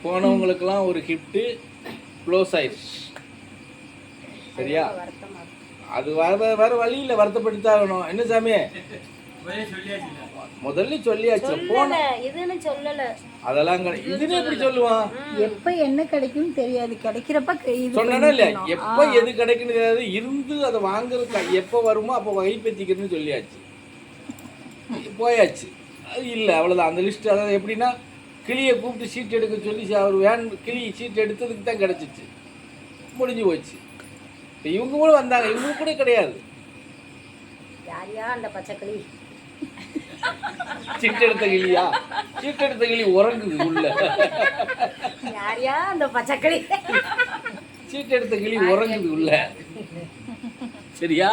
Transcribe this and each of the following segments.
போனவங்களுக்கெல்லாம் ஒரு gift close ஆயிடுச்சு. சரியா? அது வேற வழியில் வருத்தப்படுத்தாகணும். என்ன சாமி முதல்ல சொல்லியாச்சு. போன இதுன்னு சொல்லல, அதெல்லாம் இதுன்னு எப்படி சொல்லுவான்? எப்ப என்ன கிடைக்கும் தெரியாது, கிடைக்கிறப்ப சொன்னா இல்லையா, எப்ப எது கிடைக்குன்னு தெரியாது. இருந்து அதை வாங்குறதுக்கு எப்ப வருமோ அப்போ வகைப்பேத்திக்கிறதுன்னு சொல்லியாச்சு, போயாச்சு. அது இல்லை, அவ்வளோதான். அந்த லிஸ்ட் அதாவது எப்படின்னா, கிளியை கூப்பிட்டு சீட் எடுக்க சொல்லி அவர் கிளி சீட் எடுத்ததுக்கு தான் கிடச்சிச்சு, முடிஞ்சு போச்சு. இப்போ இவங்க கூட வந்தாங்க, இவங்க கூட கிடையாது. யாரியா அந்த பச்சை கிளி? சீட்டெடுத்த கிளியா? சீட்டெடுத்த கிளி உறங்குது உள்ள. யாரியா அந்த பச்சை கிளி? சீட்டெடுத்த கிளி உறங்குது உள்ள. சரியா?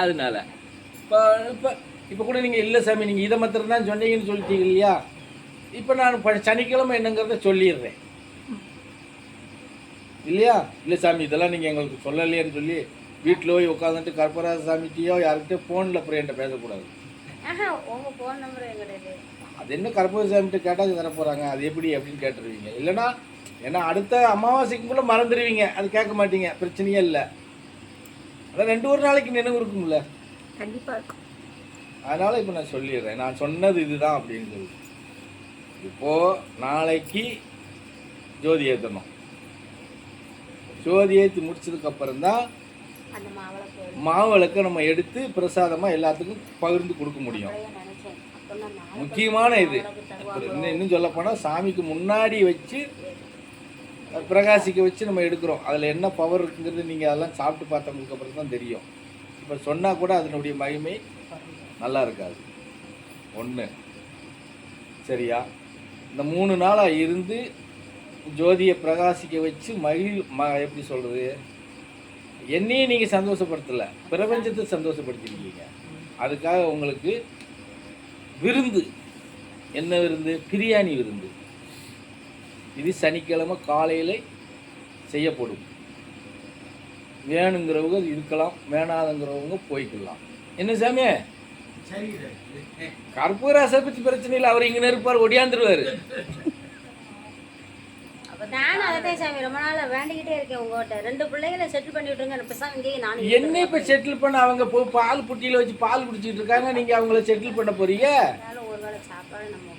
அதனால இப்போ இப்போ இப்போ கூட நீங்கள் இல்லை சாமி நீங்கள் இதை மாத்திரம் தான் சொன்னீங்கன்னு சொல்லிட்டீங்க இல்லையா? இப்போ நான் சனிக்கிழமை என்னங்கிறத சொல்லிடுறேன் இல்லையா? இல்லை சாமி இதெல்லாம் நீங்கள் எங்களுக்கு சொல்லலையேன்னு சொல்லி வீட்டில் போய் உட்காந்துட்டு கற்பராஜ சாமிகிட்டையோ யார்கிட்டயோ ஃபோனில் அப்புறம் என்கிட்ட பேசக்கூடாது. உங்கள் ஃபோன் நம்பர் எங்கிட்ட அது என்ன கற்பராஜ சாமிகிட்ட கேட்டால் தர போகிறாங்க, அது எப்படி அப்படின்னு கேட்டுருவீங்க. இல்லைனா ஏன்னா அடுத்த அமாவாசைக்கு கூட மறந்துடுவீங்க, அது கேட்க மாட்டீங்க, பிரச்சனையே இல்லை. அதான் 2 நாளைக்கு நினைவு இருக்கும்ல, கண்டிப்பாக இருக்கும். அதனால் இப்போ நான் சொல்லிடுறேன், நான் சொன்னது இதுதான் அப்படின்னு சொல்லி. இப்போது நாளைக்கு ஜோதி ஏற்றணும். ஜோதி ஏற்றி முடிச்சதுக்கப்புறம் தான் மாவிளக்கை நம்ம எடுத்து பிரசாதமாக எல்லாத்துக்கும் பகிர்ந்து கொடுக்க முடியும். முக்கியமான இது. இன்னும் சொல்லப்போனால் சாமிக்கு முன்னாடி வச்சு பிரகாசிக்க வச்சு நம்ம எடுக்கிறோம். அதில் என்ன பவர் இருக்குங்கிறது நீங்கள் அதெல்லாம் சாப்பிட்டு பார்த்தவங்களுக்கு அப்புறம் தான் தெரியும். இப்போ சொன்னால் கூட அதனுடைய மகிமை நல்லா இருக்காது. ஒன்று சரியா? இந்த 3 நாளாக இருந்து ஜோதியை பிரகாசிக்க வச்சு எப்படி சொல்கிறது, என்னையும் நீங்கள் சந்தோஷப்படுத்தலை, பிரபஞ்சத்தை சந்தோஷப்படுத்திருக்கீங்க. அதுக்காக உங்களுக்கு விருந்து. என்ன விருந்து? பிரியாணி விருந்து. இது சனிக்கிழமை காலையில் செய்யப்படும். வேணுங்கிறவங்க இருக்கலாம், வேணாதுங்கிறவங்க போய்க்கலாம். என்ன சாமி? கற்பூராசை பற்றி பிரச்சனை இல்லை, அவர் இங்கே இருப்பார், ஒடியாந்துருவார். நானும் அதை சாமி ரொம்ப நாள் வேண்டிக்கிட்டே இருக்கேன் உங்கள்கிட்ட. 2 பிள்ளைகளை செட்டில் பண்ணி விட்டுருங்க. பேசாம இங்கே நான் என்ன இப்போ செட்டில் பண்ண? அவங்க போய் பால் புட்டியில் வச்சு பால் குடிச்சிட்டு இருக்காங்க, நீங்கள் அவங்கள செட்டில் பண்ண போறீங்க. ஒரு வேளை சாப்பாடு நம்ம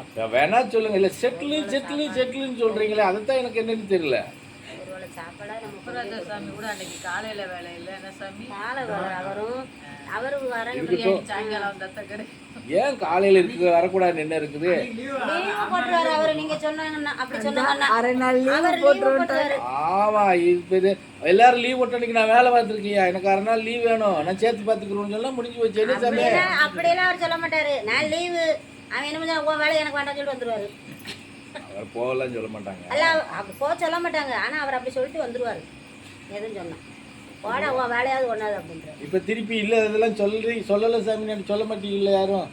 அப்போ வேணா சொல்லுங்க. இல்லை செட்டிலுன்னு சொல்கிறீங்களே, அதுதான் எனக்கு என்னன்னு தெரியல. ஒரு வேளை சாப்பாடா நம்ம சாமி கூட அன்னைக்கு காலையில வேலை இல்லை என்ன சாமி? காலை அவரு வரேன் சாயங்காலம் தத்த கடை. ஏன் காலையில் இருக்கு வரக்கூடாது? என்ன இருக்குது? போட்டுருவாரு அவரு. நீங்க சொன்னாங்கன்னா அப்படி சொன்னாங்கன்னா அரை நாள் லீவ் போட்டுருவாரு. ஆமாம், இது எல்லாரும் லீவ் போட்டன்னைக்கு நான் வேலை பார்த்துருக்கியா, எனக்கு 1 நாள் லீவ் வேணும், நான் சேர்த்து பார்த்துக்கிறோன்னு சொல்லலாம், முடிஞ்சு போச்சு. என்ன சாமி? அப்படியெல்லாம் அவர் சொல்ல மாட்டாரு. நான் லீவு, அவன் என்ன பண்ணா உன் வேலை எனக்கு வேண்டாம் சொல்லிட்டு வந்துருவாரு. அவர் போகலாம் சொல்ல மாட்டாங்க. அல்ல போக சொல்ல மாட்டாங்க, ஆனா அவர் அப்படி சொல்லிட்டு வந்துருவாரு. எதுவும் சொன்னா போடா உன் வேலையாவது ஒண்ணாது அப்படின்ற. இப்போ திருப்பி இல்லை இதெல்லாம் சொல்லலை சாமி, சொல்ல மாட்டீங்கல்ல யாரும்.